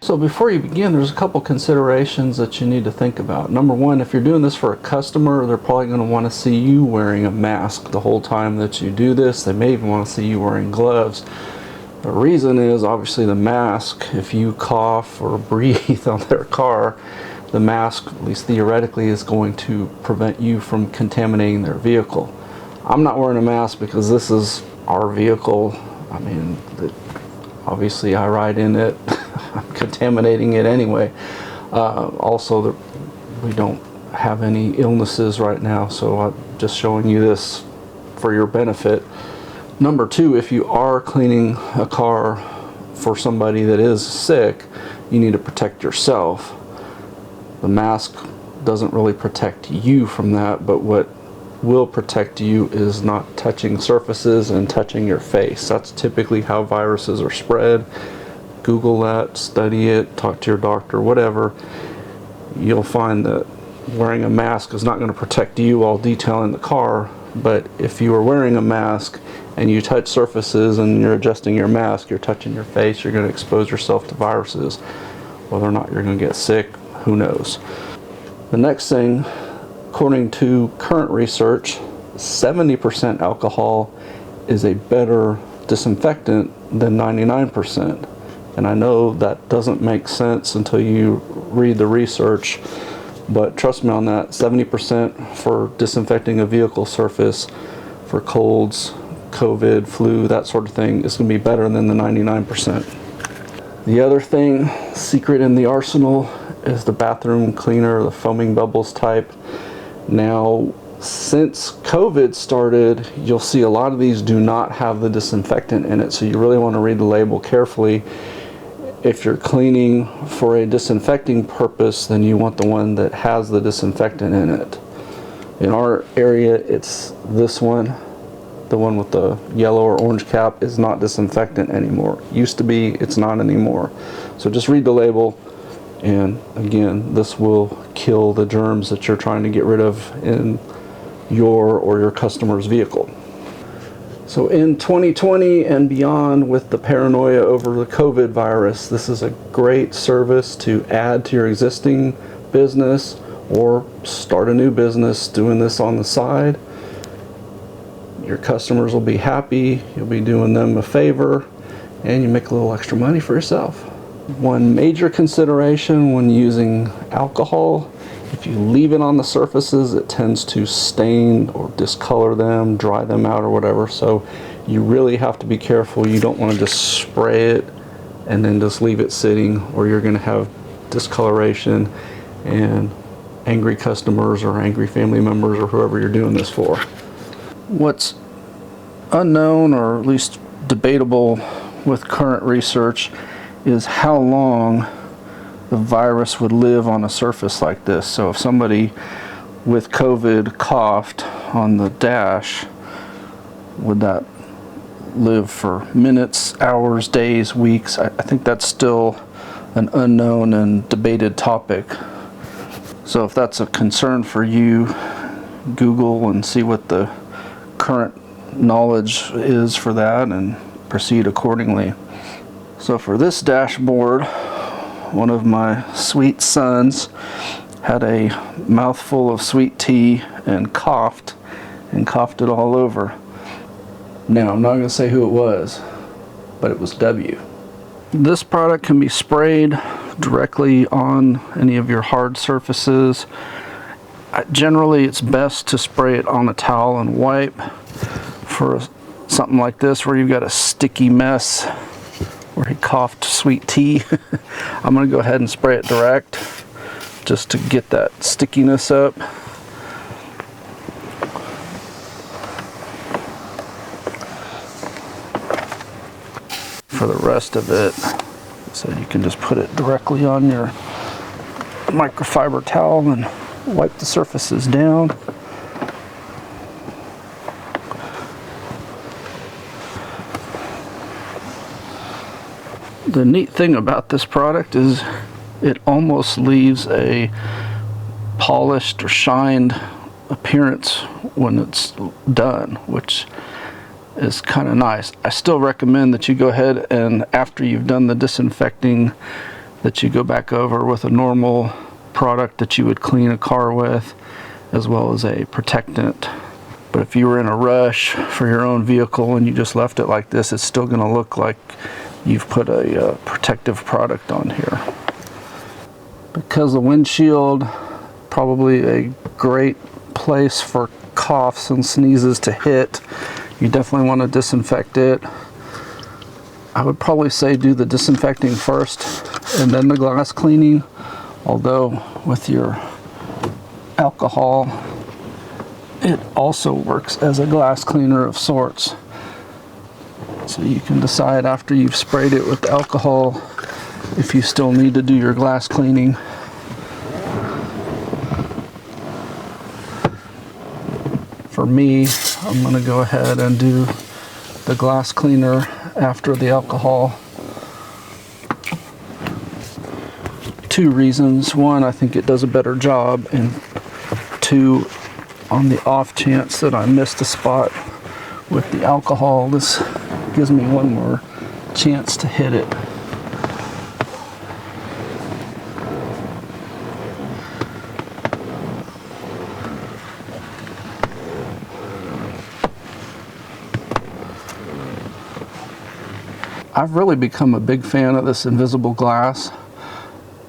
So before you begin, there's a couple considerations that you need to think about. Number one, if you're doing this for a customer, they're probably going to want to see you wearing a mask the whole time that you do this. They may even want to see you wearing gloves. The reason is obviously the mask. If you cough or breathe on their car, the mask, at least theoretically, is going to prevent you from contaminating their vehicle. I'm not wearing a mask because this is our vehicle. I mean, obviously I ride in it. I'm contaminating it anyway. Also, we don't have any illnesses right now, so I'm just showing you this for your benefit. Number two, if you are cleaning a car for somebody that is sick, you need to protect yourself. The mask doesn't really protect you from that, but what will protect you is not touching surfaces and touching your face. That's typically how viruses are spread. Google that, study it, talk to your doctor, whatever. You'll find that wearing a mask is not going to protect you while detailing the car, but if you are wearing a mask and you touch surfaces and you're adjusting your mask, you're touching your face, you're going to expose yourself to viruses. Whether or not you're going to get sick, who knows. The next thing, according to current research, 70% alcohol is a better disinfectant than 99%. And I know that doesn't make sense until you read the research, but trust me on that. 70% for disinfecting a vehicle surface for colds, COVID, flu, that sort of thing is going to be better than the 99%. The other thing, secret in the arsenal, is the bathroom cleaner, the foaming bubbles type. Now, since COVID started, you'll see a lot of these do not have the disinfectant in it, so you really want to read the label carefully. If you're cleaning for a disinfecting purpose, then you want the one that has the disinfectant in it. In our area, it's this one. The one with the yellow or orange cap is not disinfectant anymore. Used to be, it's not anymore. So just read the label, and again, this will kill the germs that you're trying to get rid of in your or your customer's vehicle. So in 2020 and beyond, with the paranoia over the COVID virus, this is a great service to add to your existing business or start a new business doing this on the side. Your customers will be happy, you'll be doing them a favor, and you make a little extra money for yourself. One major consideration when using alcohol: if you leave it on the surfaces, it tends to stain or discolor them, dry them out or whatever. So you really have to be careful. You don't want to just spray it and then just leave it sitting, or you're going to have discoloration and angry customers or angry family members or whoever you're doing this for. What's unknown, or at least debatable with current research, is how long the virus would live on a surface like this. So if somebody with COVID coughed on the dash, would that live for minutes, hours, days, weeks? I think that's still an unknown and debated topic. So if that's a concern for you, Google and see what the current knowledge is for that and proceed accordingly. So for this dashboard, one of my sweet sons had a mouthful of sweet tea and coughed it all over. Now, I'm not going to say who it was, but it was W. This product can be sprayed directly on any of your hard surfaces. Generally, it's best to spray it on a towel and wipe. For something like this where you've got a sticky mess where he coughed sweet tea, I'm going to go ahead and spray it direct just to get that stickiness up. For the rest of it, so you can just put it directly on your microfiber towel and wipe the surfaces down. The neat thing about this product is it almost leaves a polished or shined appearance when it's done, which is kind of nice. I still recommend that you go ahead and after you've done the disinfecting, that you go back over with a normal product that you would clean a car with, as well as a protectant. But if you were in a rush for your own vehicle and you just left it like this, it's still going to look like you've put a protective product on here. Because the windshield, probably a great place for coughs and sneezes to hit, you definitely want to disinfect it. I would probably say do the disinfecting first and then the glass cleaning, although with your alcohol it also works as a glass cleaner of sorts. So you can decide after you've sprayed it with alcohol if you still need to do your glass cleaning. For me, I'm going to go ahead and do the glass cleaner after the alcohol. Two reasons. One, I think it does a better job, and two, on the off chance that I missed a spot with the alcohol, this gives me one more chance to hit it. I've really become a big fan of this invisible glass.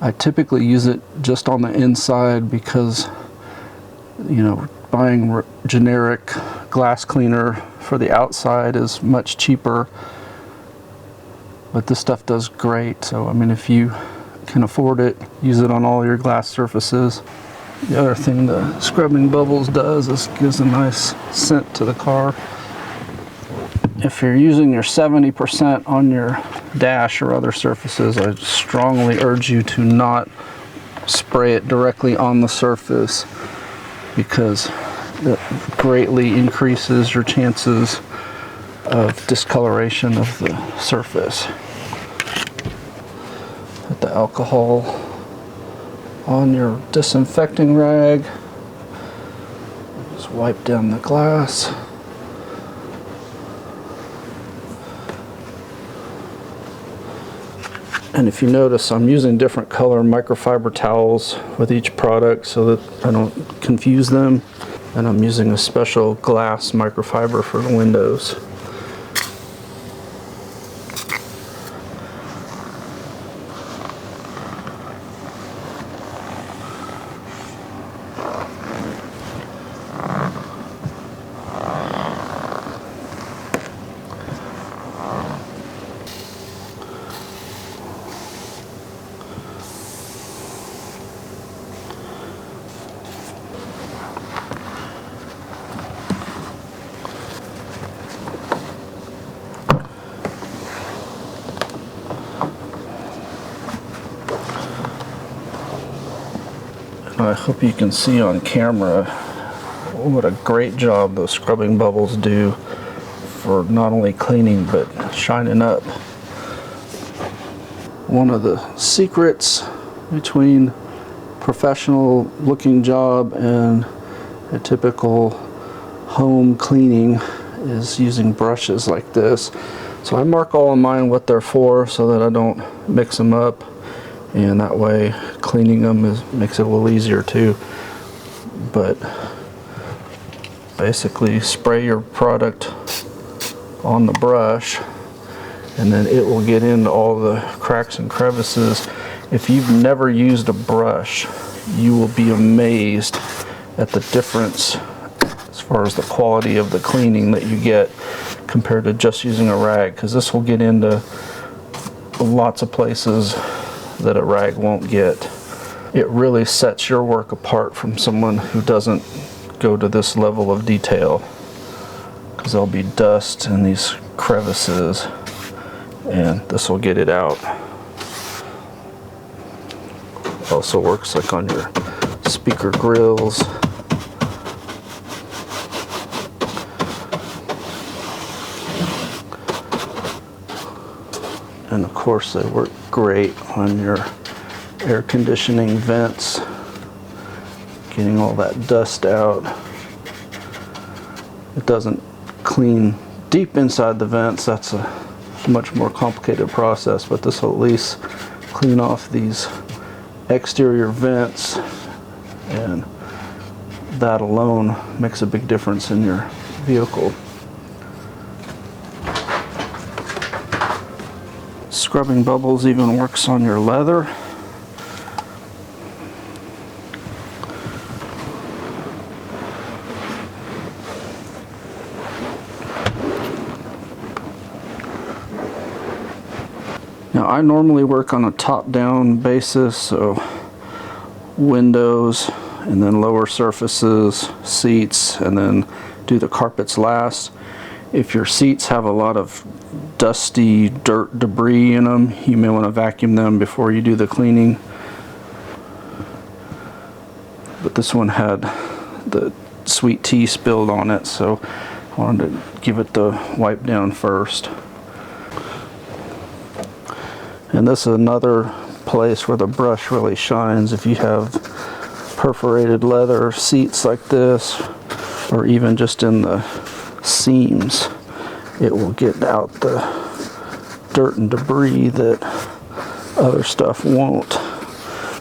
I typically use it just on the inside because, you know, buying generic glass cleaner for the outside is much cheaper, but this stuff does great. So I mean, if you can afford it, use it on all your glass surfaces. The other thing the scrubbing bubbles does is gives a nice scent to the car. If you're using your 70% on your dash or other surfaces, I strongly urge you to not spray it directly on the surface, because that greatly increases your chances of discoloration of the surface. Put the alcohol on your disinfecting rag. Just wipe down the glass. And if you notice, I'm using different color microfiber towels with each product so that I don't confuse them. And I'm using a special glass microfiber for the windows. I hope you can see on camera what a great job those scrubbing bubbles do for not only cleaning but shining up. One of the secrets between professional looking job and a typical home cleaning is using brushes like this. So I mark all of mine what they're for so that I don't mix them up, and that way cleaning them makes it a little easier too. But basically spray your product on the brush and then it will get into all the cracks and crevices. If you've never used a brush, you will be amazed at the difference as far as the quality of the cleaning that you get compared to just using a rag, because this will get into lots of places that a rag won't get. It really sets your work apart from someone who doesn't go to this level of detail, because there'll be dust in these crevices and this will get it out. Also works like on your speaker grills. And of course they work great on your air conditioning vents, getting all that dust out. It doesn't clean deep inside the vents, that's a much more complicated process, but this will at least clean off these exterior vents, and that alone makes a big difference in your vehicle. Scrubbing bubbles even works on your leather. Now I normally work on a top-down basis, so windows and then lower surfaces, seats, and then do the carpets last. If your seats have a lot of dusty dirt debris in them, you may want to vacuum them before you do the cleaning. But this one had the sweet tea spilled on it, so I wanted to give it the wipe down first. And this is another place where the brush really shines. If you have perforated leather seats like this, or even just in the seams, it will get out the dirt and debris that other stuff won't.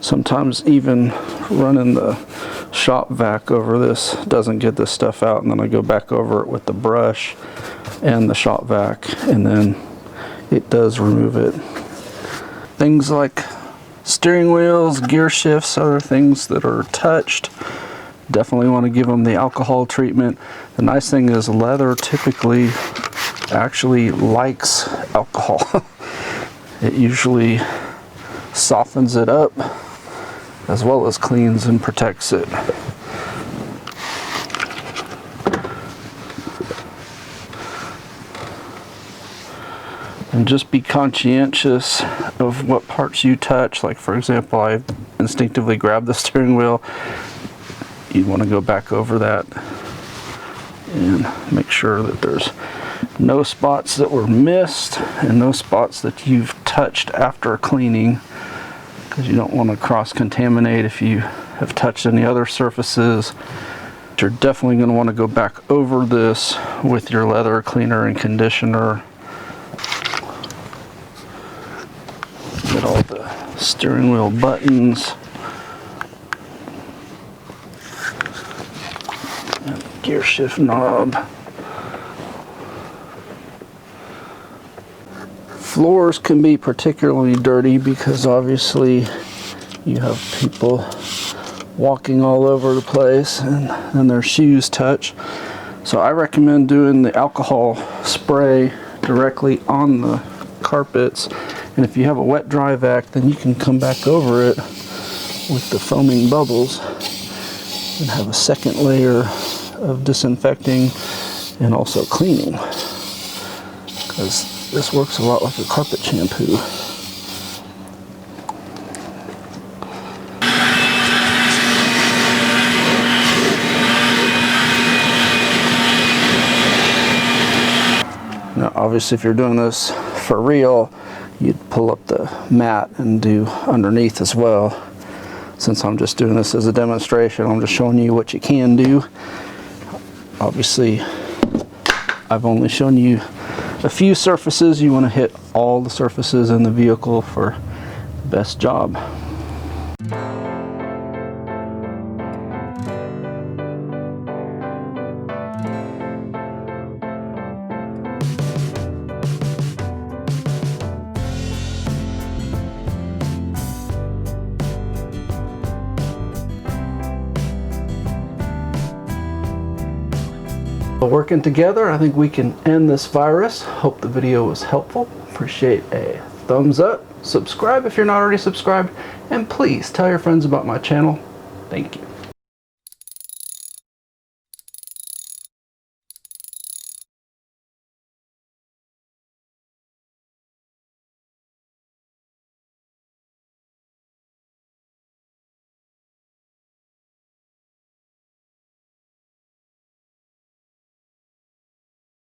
Sometimes even running the shop vac over this doesn't get this stuff out, and then I go back over it with the brush and the shop vac, and then it does remove it. Things like steering wheels, gear shifts, other things that are touched, definitely want to give them the alcohol treatment. The nice thing is leather typically actually likes alcohol. It usually softens it up as well as cleans and protects it. And just be conscientious of what parts you touch. Like for example, I instinctively grabbed the steering wheel. You want to go back over that and make sure that there's no spots that were missed and no spots that you've touched after cleaning, because you don't want to cross-contaminate if you have touched any other surfaces. You're definitely going to want to go back over this with your leather cleaner and conditioner. Get all the steering wheel buttons and the gear shift knob. Floors can be particularly dirty because obviously you have people walking all over the place and then their shoes touch. So I recommend doing the alcohol spray directly on the carpets. And if you have a wet dry vac, then you can come back over it with the foaming bubbles and have a second layer of disinfecting and also cleaning, because this works a lot like a carpet shampoo. Now obviously if you're doing this for real, you'd pull up the mat and do underneath as well. Since I'm just doing this as a demonstration, I'm just showing you what you can do. Obviously, I've only shown you a few surfaces. You want to hit all the surfaces in the vehicle for the best job. Working together, I think we can end this virus. Hope the video was helpful. Appreciate a thumbs up. Subscribe if you're not already subscribed, and please tell your friends about my channel. Thank you.